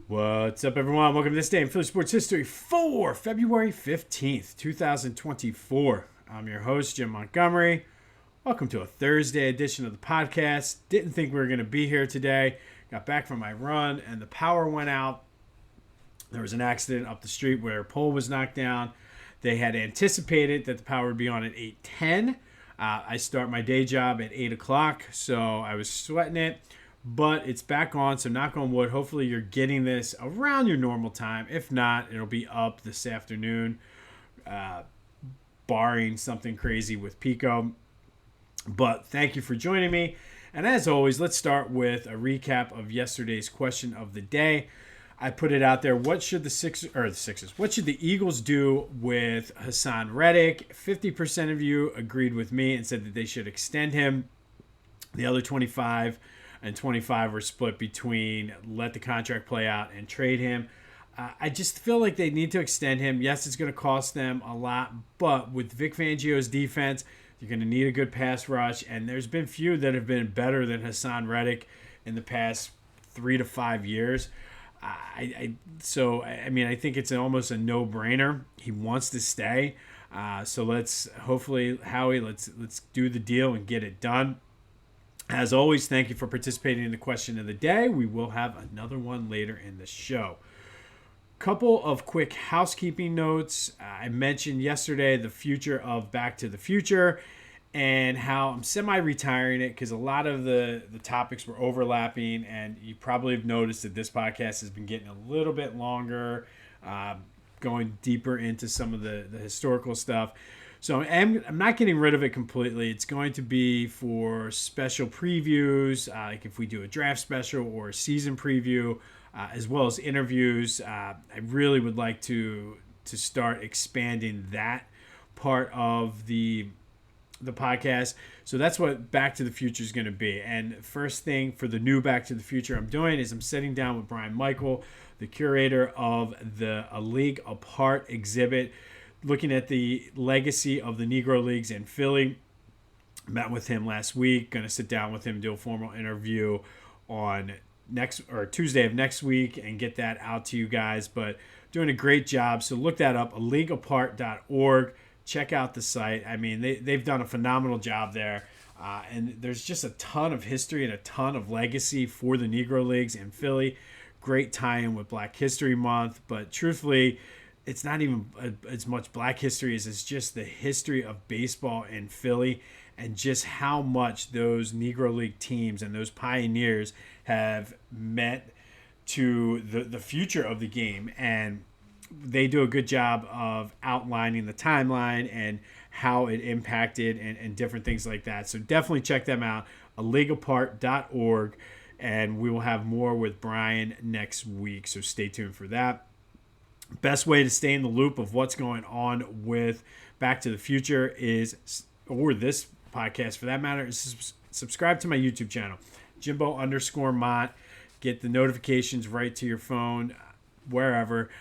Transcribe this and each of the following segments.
What's up, everyone? Welcome to this day in Philly sports history for February 15th, 2024. I'm your host, Jim Montgomery. Welcome to a Thursday edition of the podcast. Didn't think we were going to be here today. Got back from my run and the power went out. There was an accident up the street where a pole was knocked down. They had anticipated that the power would be on at 8:10. I start my day job at 8 o'clock, so I was sweating it. But it's back on, so knock on wood. Hopefully you're getting this around your normal time. If not, it'll be up this afternoon, barring something crazy with Pico. But thank you for joining me. And as always, let's start with a recap of yesterday's question of the day. I put it out there. What should the Sixers? What should the Eagles do with Hassan Reddick? 50% of you agreed with me and said that they should extend him. The other 25 and 25 were split between let the contract play out and trade him. I just feel like they need to extend him. Yes, it's going to cost them a lot, but with Vic Fangio's defense, you're going to need a good pass rush, and there's been few that have been better than Hassan Reddick in the past 3 to 5 years. I think it's almost a no-brainer. He wants to stay, so let's hopefully Howie, let's do the deal and get it done. As always, thank you for participating in the question of the day. We will have another one later in the show. Couple of quick housekeeping notes. I mentioned yesterday the future of Back to the Future and how I'm semi-retiring it because a lot of the topics were overlapping, and you probably have noticed that this podcast has been getting a little bit longer, going deeper into some of the historical stuff. So I'm not getting rid of it completely. It's going to be for special previews, like if we do a draft special or a season preview, as well as interviews. I really would like to start expanding that part of the podcast. So that's what Back to the Future is going to be. And first thing for the new Back to the Future I'm doing is I'm sitting down with Brian Michael, the curator of the A League Apart exhibit, looking at the legacy of the Negro Leagues in Philly. Met with him last week. Going to sit down with him, do a formal interview on Tuesday of next week and get that out to you guys. But doing a great job. So look that up, aleagueapart.org. Check out the site. I mean, they've done a phenomenal job there. And there's just a ton of history and a ton of legacy for the Negro Leagues in Philly. Great tie-in with Black History Month. But truthfully, it's not even as much Black history as it's just the history of baseball in Philly and just how much those Negro League teams and those pioneers have meant to the future of the game. And they do a good job of outlining the timeline and how it impacted and different things like that. So definitely check them out, aleagueapart.org, and we will have more with Brian next week. So stay tuned for that. Best way to stay in the loop of what's going on with Back to the Future or this podcast for that matter, is subscribe to my YouTube channel, Jimbo_Mont. Get the notifications right to your phone, wherever.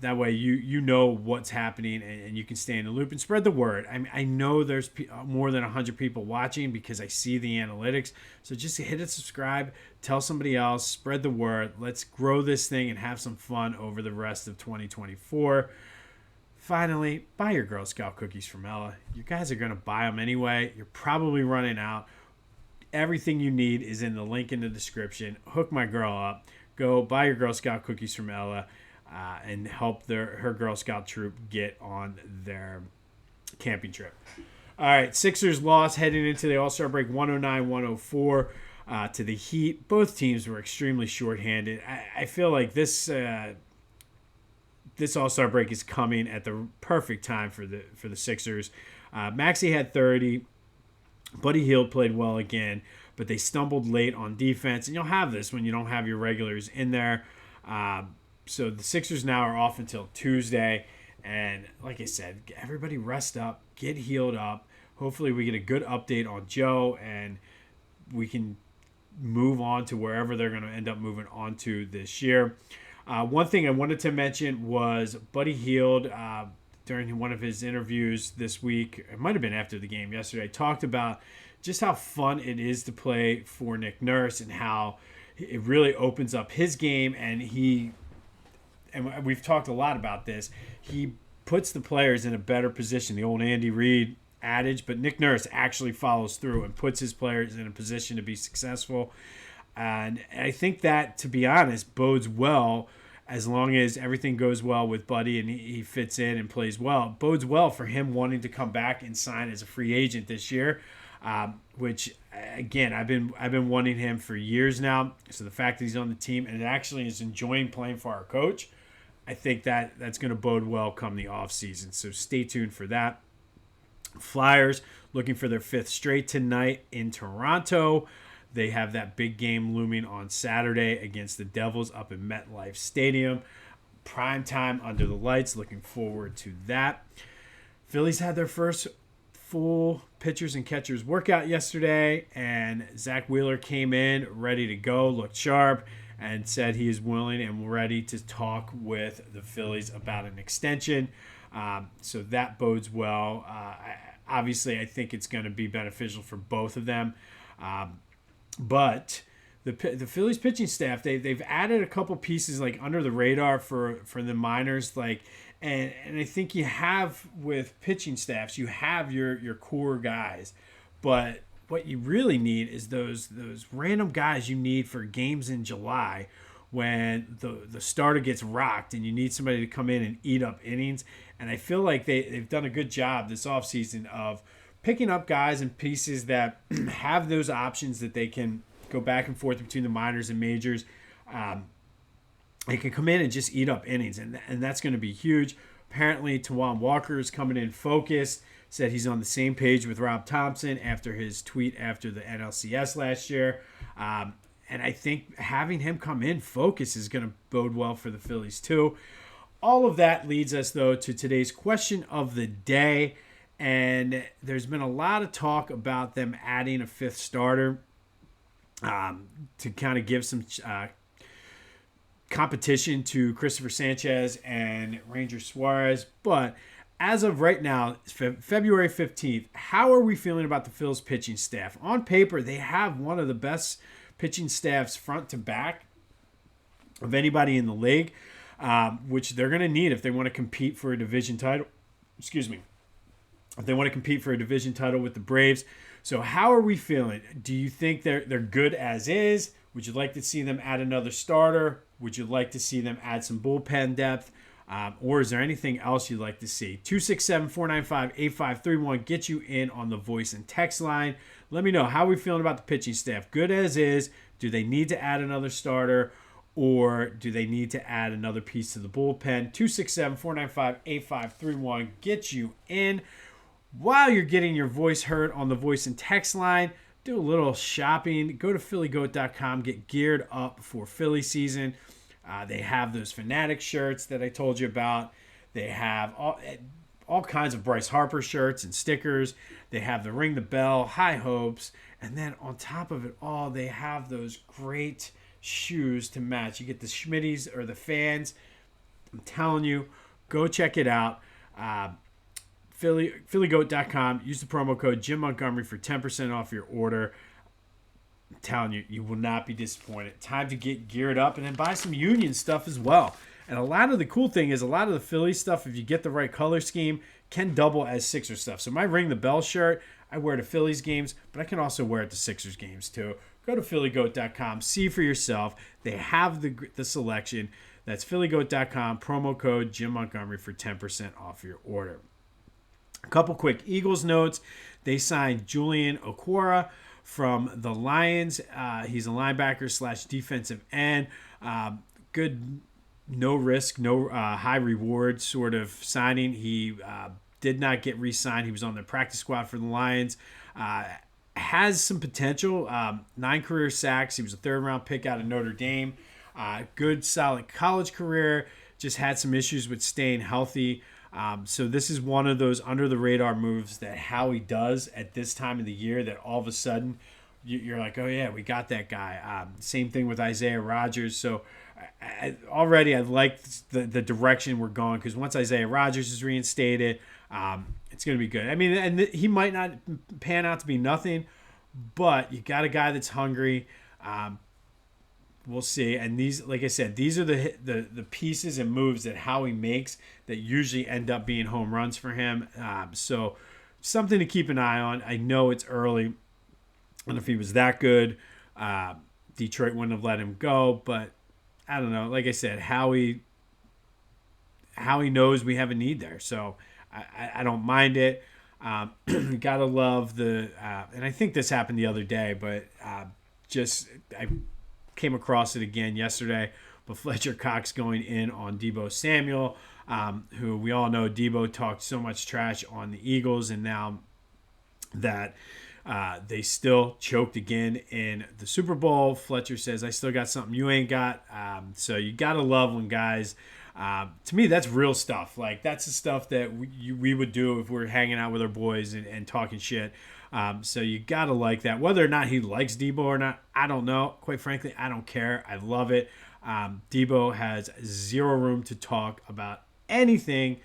That way you know what's happening and you can stay in the loop and spread the word. I know there's more than 100 people watching because I see the analytics. So just hit it, subscribe, tell somebody else, spread the word. Let's grow this thing and have some fun over the rest of 2024. Finally, buy your Girl Scout cookies from Ella. You guys are going to buy them anyway. You're probably running out. Everything you need is in the link in the description. Hook my girl up. Go buy your Girl Scout cookies from Ella and help her Girl Scout troop get on their camping trip. All right, Sixers lost heading into the All-Star break 109-104 to the Heat. Both teams were extremely shorthanded. I feel like this All-Star break is coming at the perfect time for the Sixers. Maxey had 30. Buddy Hield played well again, but they stumbled late on defense. And you'll have this when you don't have your regulars in there. So the Sixers now are off until Tuesday. And like I said, everybody rest up, get healed up. Hopefully we get a good update on Joe and we can move on to wherever they're going to end up moving on to this year. One thing I wanted to mention was Buddy Hield, during one of his interviews this week, it might have been after the game yesterday, talked about just how fun it is to play for Nick Nurse and how it really opens up his game, and we've talked a lot about this. He puts the players in a better position. The old Andy Reid adage, but Nick Nurse actually follows through and puts his players in a position to be successful. And I think that, to be honest, bodes well as long as everything goes well with Buddy and he fits in and plays well. It bodes well for him wanting to come back and sign as a free agent this year, which, again, I've been wanting him for years now. So the fact that he's on the team and actually is enjoying playing for our coach, I think that's going to bode well come the offseason. So stay tuned for that. Flyers looking for their 5th straight tonight in Toronto. They have that big game looming on Saturday against the Devils up in MetLife Stadium. Prime time under the lights. Looking forward to that. Phillies had their first full pitchers and catchers workout yesterday, and Zach Wheeler came in ready to go, looked sharp, and said he is willing and ready to talk with the Phillies about an extension. So that bodes well. Obviously, I think it's going to be beneficial for both of them. But the Phillies pitching staff, they've added a couple pieces like under the radar for the minors, and I think you have with pitching staffs, you have your core guys, but what you really need is those random guys you need for games in July when the starter gets rocked and you need somebody to come in and eat up innings. And I feel like they've done a good job this offseason of picking up guys and pieces that have those options that they can go back and forth between the minors and majors. They can come in and just eat up innings, and that's going to be huge. Apparently, Tawan Walker is coming in focused, said he's on the same page with Rob Thompson after his tweet after the NLCS last year. And I think having him come in focus is going to bode well for the Phillies too. All of that leads us, though, to today's question of the day. And there's been a lot of talk about them adding a 5th starter to kind of give some competition to Christopher Sanchez and Ranger Suarez. But as of right now, February 15th, how are we feeling about the Phil's pitching staff? On paper, they have one of the best pitching staffs front to back of anybody in the league, which they're going to need if they want to compete for a division title. Excuse me. If they want to compete for a division title with the Braves. So how are we feeling? Do you think they're good as is? Would you like to see them add another starter? Would you like to see them add some bullpen depth? Or is there anything else you'd like to see? 267-495-8531. Get you in on the voice and text line. Let me know, how are we feeling about the pitching staff? Good as is? Do they need to add another starter? Or do they need to add another piece to the bullpen? 267-495-8531. Get you in. While you're getting your voice heard on the voice and text line, do a little shopping. Go to phillygoat.com. Get geared up for Philly season. They have those Fanatic shirts that I told you about. They have all kinds of Bryce Harper shirts and stickers. They have the Ring the Bell, High Hopes. And then on top of it all, they have those great shoes to match. You get the Schmitties or the Fans. I'm telling you, go check it out. phillygoat.com. Use the promo code Jim Montgomery for 10% off your order. I'm telling you, you will not be disappointed. Time to get geared up and then buy some Union stuff as well. And a lot of the cool thing is a lot of the Philly stuff, if you get the right color scheme, can double as Sixers stuff. So my Ring the Bell shirt, I wear to Phillies games, but I can also wear it to Sixers games too. Go to phillygoat.com. See for yourself. They have the selection. That's phillygoat.com. Promo code Jim Montgomery for 10% off your order. A couple quick Eagles notes. They signed Julian Okwara from the Lions. He's a linebacker / defensive end. Good, no risk, no high reward sort of signing. He did not get re-signed. He was on the practice squad for the Lions. Has some potential. 9 career sacks. He was a 3rd-round pick out of Notre Dame. Good, solid college career. Just had some issues with staying healthy. So this is one of those under-the-radar moves that Howie does at this time of the year that all of a sudden you're like, oh, yeah, we got that guy. Same thing with Isaiah Rodgers. So I like the direction we're going because once Isaiah Rodgers is reinstated, it's going to be good. I mean, and he might not pan out to be nothing, but you got a guy that's hungry. we'll see. And these, like I said, these are the pieces and moves that Howie makes that usually end up being home runs for him. So something to keep an eye on. I know it's early, and if he was that good, Detroit wouldn't have let him go. But I don't know. Like I said, Howie knows we have a need there, so I don't mind it. Gotta love and I think this happened the other day, but I came across it again yesterday. But Fletcher Cox going in on Deebo Samuel, who we all know Deebo talked so much trash on the Eagles, and now that they still choked again in the Super Bowl, Fletcher says, "I still got something you ain't got." So you gotta love when guys. To me, that's real stuff. Like, that's the stuff that we would do if we're hanging out with our boys and talking shit. So you got to like that. Whether or not he likes Deebo or not, I don't know. Quite frankly, I don't care. I love it. Deebo has zero room to talk about anything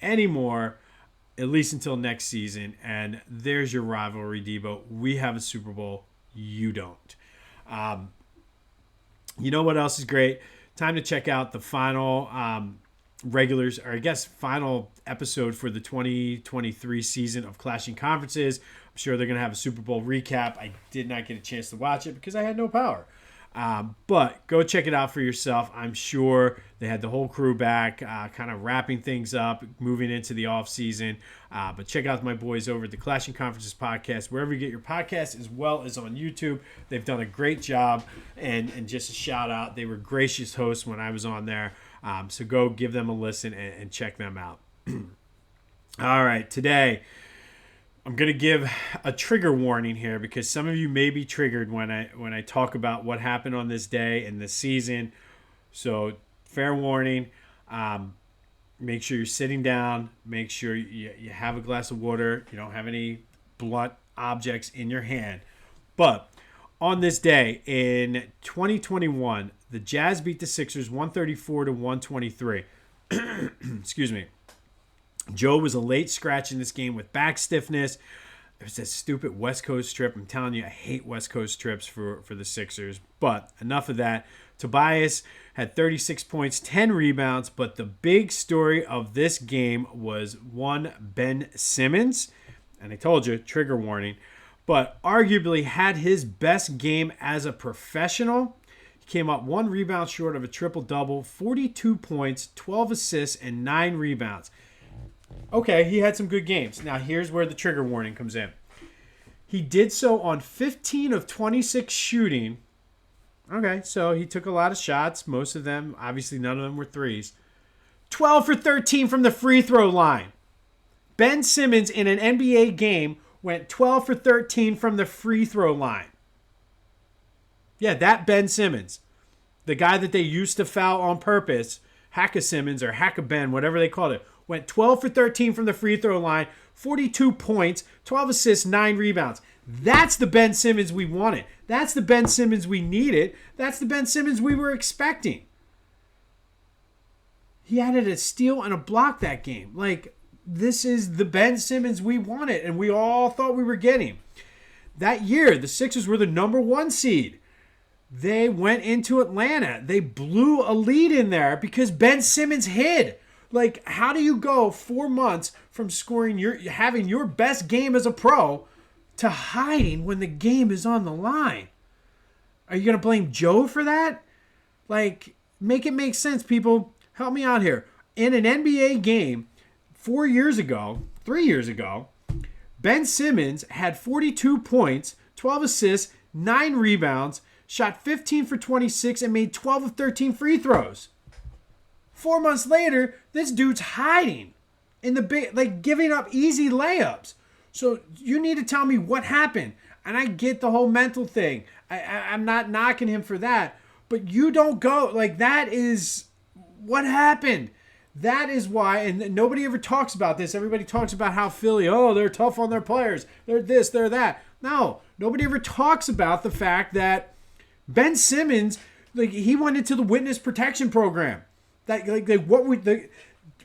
anymore, at least until next season. And there's your rivalry, Deebo. We have a Super Bowl. You don't. You know what else is great? Time to check out the final final episode for the 2023 season of Clashing Conferences. I'm sure they're going to have a Super Bowl recap. I did not get a chance to watch it because I had no power. But go check it out for yourself. I'm sure they had the whole crew back, kind of wrapping things up, moving into the off season. But check out my boys over at the Clashing Conferences podcast, wherever you get your podcasts, as well as on YouTube. They've done a great job. And just a shout out, they were gracious hosts when I was on there. So go give them a listen and check them out. All right, today I'm going to give a trigger warning here because some of you may be triggered when I talk about what happened on this day and this season. So fair warning. Make sure you're sitting down. Make sure you have a glass of water. You don't have any blunt objects in your hand. But on this day in 2021, the Jazz beat the Sixers 134-123. Excuse me. Joe was a late scratch in this game with back stiffness. It was that stupid West Coast trip. I'm telling you, I hate West Coast trips for the Sixers. But enough of that. Tobias had 36 points, 10 rebounds. But the big story of this game was one Ben Simmons. And I told you, trigger warning. But arguably had his best game as a professional. He came up one rebound short of a triple-double, 42 points, 12 assists, and 9 rebounds. Okay, he had some good games. Now, here's where the trigger warning comes in. He did so on 15 of 26 shooting. Okay, so he took a lot of shots. Most of them, obviously none of them were threes. 12 for 13 from the free throw line. Ben Simmons in an NBA game went 12 for 13 from the free throw line. Yeah, that Ben Simmons. The guy that they used to foul on purpose, Hack-a-Simmons or Hack-a-Ben, whatever they called it, went 12 for 13 from the free throw line, 42 points, 12 assists, 9 rebounds. That's the Ben Simmons we wanted. That's the Ben Simmons we needed. That's the Ben Simmons we were expecting. He added a steal and a block that game. Like, this is the Ben Simmons we wanted, and we all thought we were getting. That year, the Sixers were the number 1 seed. They went into Atlanta. They blew a lead in there because Ben Simmons hid. Like, how do you go 4 months from having your best game as a pro to hiding when the game is on the line? Are you going to blame Joe for that? Like, make it make sense, people. Help me out here. In an NBA game 3 years ago, Ben Simmons had 42 points, 12 assists, 9 rebounds, shot 15 for 26, and made 12 of 13 free throws. 4 months later, this dude's hiding in the giving up easy layups. So you need to tell me what happened. And I get the whole mental thing. I'm not knocking him for that. But you don't go. Like, that is what happened. That is why, and nobody ever talks about this. Everybody talks about how Philly, they're tough on their players. They're this, they're that. No, nobody ever talks about the fact that Ben Simmons, he went into the witness protection program.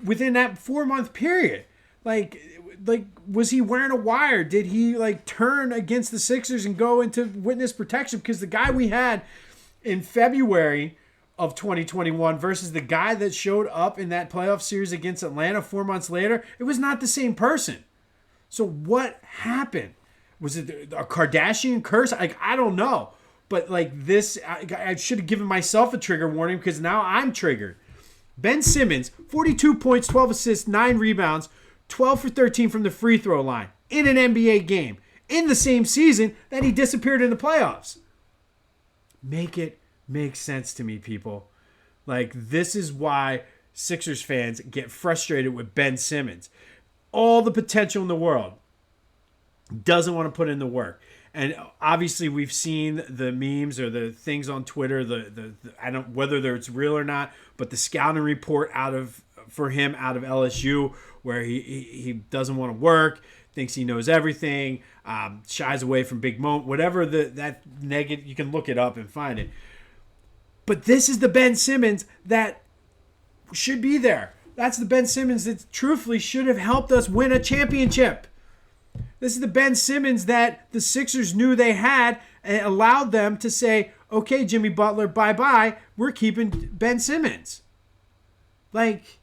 Within that 4 month period, was he wearing a wire? Did he turn against the Sixers and go into witness protection? Because the guy we had in February of 2021 versus the guy that showed up in that playoff series against Atlanta 4 months later, it was not the same person. So what happened? Was it a Kardashian curse? I don't know. But like this, I should have given myself a trigger warning because now I'm triggered. Ben Simmons, 42 points, 12 assists, 9 rebounds, 12 for 13 from the free throw line in an NBA game in the same season that he disappeared in the playoffs. Make it make sense to me, people. Like, this is why Sixers fans get frustrated with Ben Simmons. All the potential in the world. Doesn't want to put in the work. And obviously we've seen the memes or the things on Twitter, the I don't whether it's real or not, but the scouting report for him out of LSU where he doesn't want to work, thinks he knows everything, shies away from big moment, whatever that negative, you can look it up and find it. But this is the Ben Simmons that should be there. That's the Ben Simmons that truthfully should have helped us win a championship. This is the Ben Simmons that the Sixers knew they had and allowed them to say, okay, Jimmy Butler, bye-bye. We're keeping Ben Simmons. Like,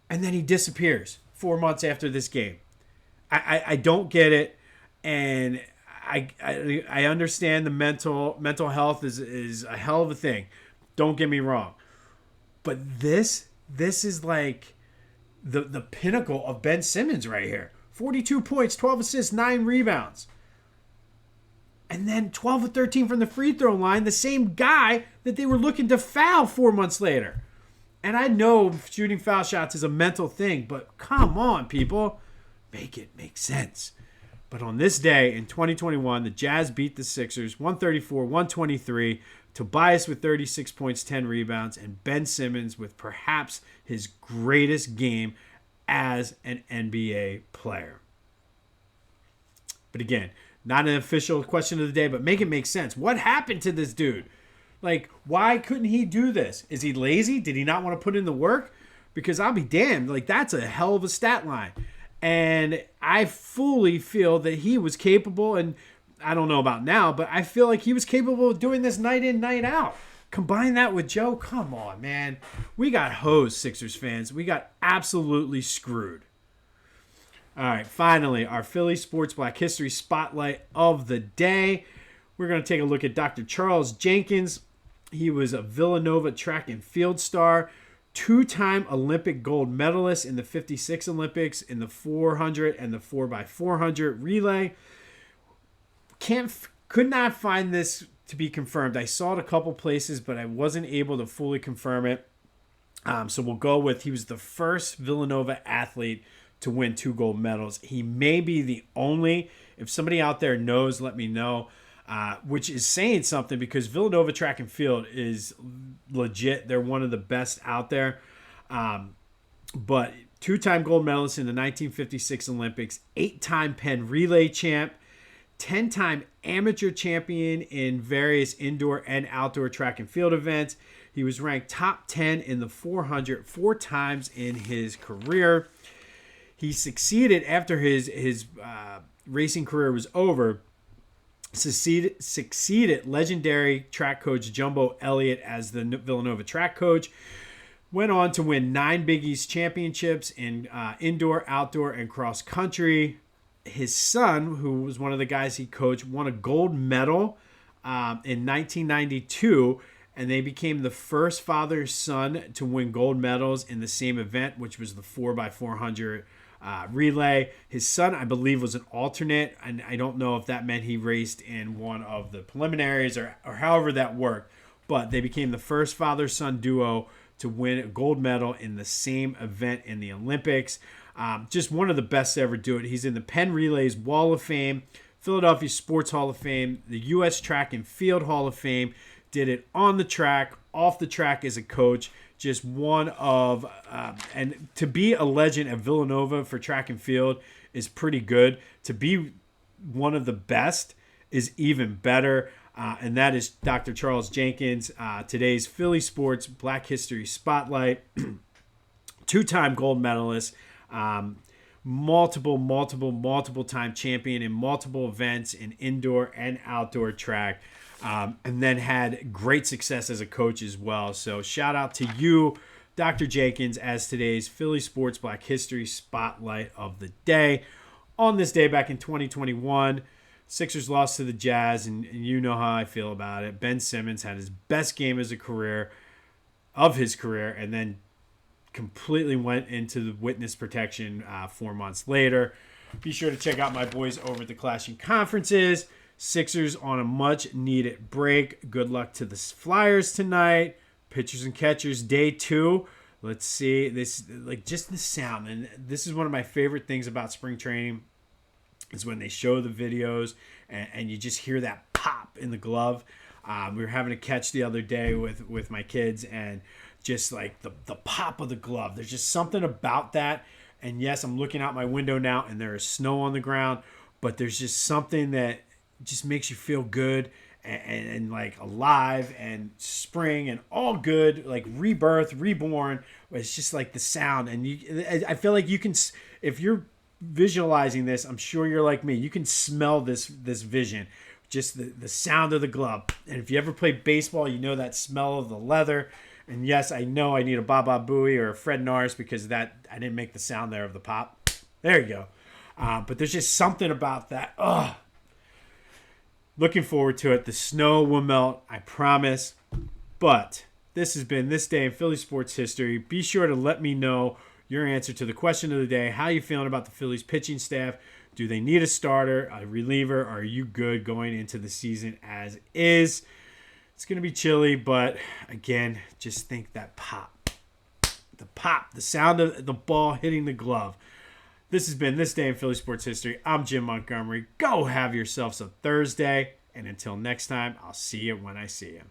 and then he disappears 4 months after this game. I don't get it. And I understand the mental health is a hell of a thing. Don't get me wrong. But this is like the pinnacle of Ben Simmons right here. 42 points, 12 assists, 9 rebounds. And then 12 of 13 from the free throw line, the same guy that they were looking to foul 4 months later. And I know shooting foul shots is a mental thing, but come on, people. Make it make sense. But on this day in 2021, the Jazz beat the Sixers 134-123. Tobias with 36 points, 10 rebounds, and Ben Simmons with perhaps his greatest game as an NBA player. But again, not an official question of the day, but make it make sense. What happened to this dude? Like, why couldn't he do this? Is he lazy? Did he not want to put in the work? Because I'll be damned. Like, that's a hell of a stat line. And I fully feel that he was capable, and I don't know about now, but I feel like he was capable of doing this night in, night out. Combine that with Joe. Come on, man. We got hosed, Sixers fans. We got absolutely screwed. All right, finally, our Philly Sports Black History Spotlight of the day. We're going to take a look at Dr. Charles Jenkins. He was a Villanova track and field star, two-time Olympic gold medalist in the 56 Olympics in the 400 and the 4x400 relay. Could not find this to be confirmed. I saw it a couple places, but I wasn't able to fully confirm it. So we'll go with he was the first Villanova athlete to win 2 gold medals. He may be the only. If somebody out there knows, let me know. Which is saying something because Villanova track and field is legit. They're one of the best out there. But 2-time gold medalist in the 1956 Olympics, 8-time Penn relay champ, 10-time amateur champion in various indoor and outdoor track and field events. He was ranked top 10 in the 400 4 times in his career. He succeeded after his racing career was over. Succeeded legendary track coach Jumbo Elliott as the Villanova track coach. Went on to win 9 Big East championships in indoor, outdoor, and cross country. His son, who was one of the guys he coached, won a gold medal in 1992, and they became the first father-son to win gold medals in the same event, which was the 4x400 relay. His son, I believe, was an alternate, and I don't know if that meant he raced in one of the preliminaries or however that worked, but they became the first father-son duo to win a gold medal in the same event in the Olympics. Just one of the best to ever do it. He's in the Penn Relays Wall of Fame, Philadelphia Sports Hall of Fame, the U.S. Track and Field Hall of Fame. Did it on the track, off the track as a coach. Just one of, and to be a legend at Villanova for track and field is pretty good. To be one of the best is even better. And that is Dr. Charles Jenkins, today's Philly Sports Black History Spotlight. 2-time gold medalist. multiple time champion in multiple events in indoor and outdoor track, and then had great success as a coach as well. So shout out to you, Dr. Jenkins, as today's Philly Sports Black History Spotlight of the Day. On this day back in 2021, Sixers lost to the Jazz, and you know how I feel about it. Ben Simmons had his best game of his career, and then completely went into the witness protection 4 months later. Be sure to check out my boys over at the Clashing Conferences. Sixers on a much-needed break. Good luck to the Flyers tonight. Pitchers and catchers, day 2. Let's see. This, like, just the sound. And this is one of my favorite things about spring training is when they show the videos and you just hear that pop in the glove. We were having a catch the other day with my kids, and just like the pop of the glove. There's just something about that. And yes, I'm looking out my window now and there is snow on the ground, but there's just something that just makes you feel good and like alive and spring and all good, like rebirth, reborn. It's just like the sound. And I feel like you can, if you're visualizing this, I'm sure you're like me, you can smell this vision, just the sound of the glove. And if you ever play baseball, you know that smell of the leather. And yes, I know I need a Baba Booey or a Fred Nars because that I didn't make the sound there of the pop. There you go. But there's just something about that. Looking forward to it. The snow will melt, I promise. But this has been This Day in Philly Sports History. Be sure to let me know your answer to the question of the day. How you feeling about the Phillies pitching staff? Do they need a starter, a reliever? Or are you good going into the season as is? It's going to be chilly, but again, just think that pop. The pop, the sound of the ball hitting the glove. This has been This Day in Philly Sports History. I'm Jim Montgomery. Go have yourselves a Thursday. And until next time, I'll see you when I see you.